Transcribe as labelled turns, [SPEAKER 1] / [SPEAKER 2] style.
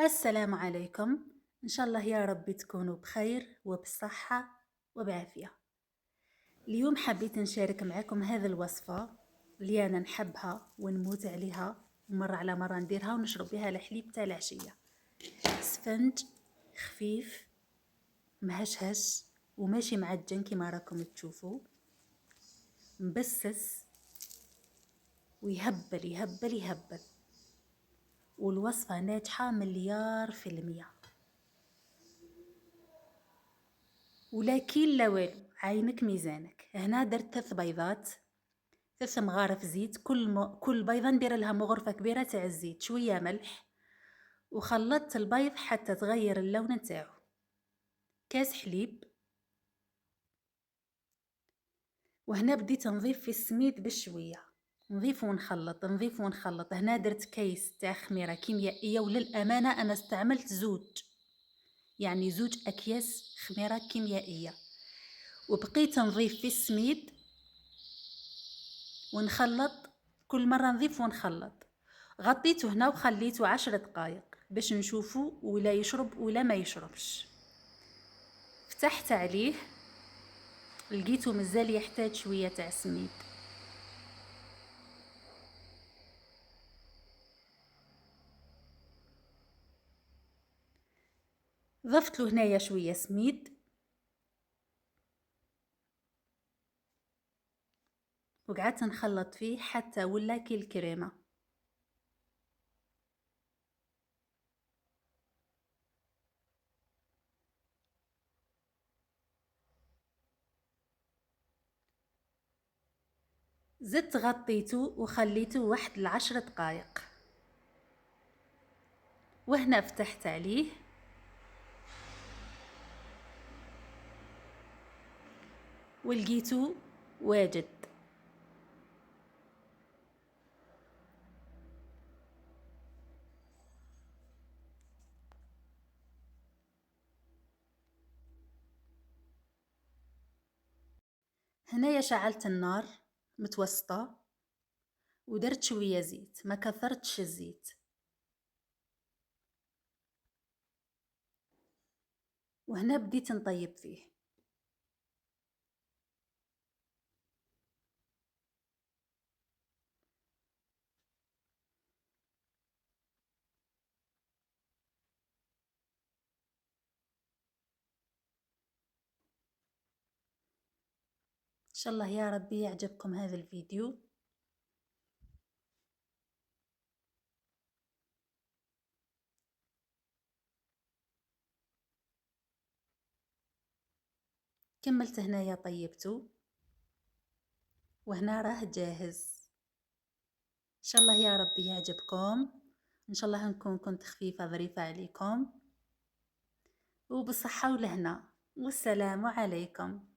[SPEAKER 1] السلام عليكم. إن شاء الله يا رب تكونوا بخير وبصحة وبعافية. اليوم حبيت نشارك معكم هذه الوصفة اللي أنا نحبها ونموت عليها، مرة على مرة نديرها ونشرب بها الحليب تاع العشية. سفنج خفيف مهشهش وماشي معجن كما راكم تشوفوا، مبسس ويهبل يهبل يهبل، والوصفة ناجحة مليار في المية. ولكن لا والو، عينك ميزانك. هنا درت 3 بيضات، 3 مغارف زيت، كل بيضه ندير لها مغرفه كبيره تاع الزيت، شويه ملح، وخلطت البيض حتى تغير اللون نتاعو. كاس حليب، وهنا بديت نضيف في السميد بشويه، نضيف ونخلط نضيف ونخلط. هنا درت كيس تاع خميره كيميائيه، وللامانه انا استعملت زوج اكياس خميره كيميائيه. وبقيت نضيف في السميد ونخلط، كل مرة نضيف ونخلط. غطيته هنا وخليته 10 دقائق باش نشوفه ولا يشرب ولا ما يشربش. فتحت عليه، لقيته مازال يحتاج شوية تاع سميد. ضفت له هنايا شوية سميد وقعدت نخلط فيه حتى ولا كي الكريمة. زدت غطيته وخليته واحد 10 دقائق، وهنا فتحت عليه ولقيته واجد. هنايا شعلت النار متوسطة ودرت شوية زيت، ما كثرتش الزيت. وهنا بديت نطيب فيه. إن شاء الله يا ربي يعجبكم هذا الفيديو. كملت هنايا طيبته، وهنا راه جاهز. إن شاء الله يا ربي يعجبكم. إن شاء الله نكون كنت خفيفة ظريفة عليكم، وبالصحة والهنا، والسلام عليكم.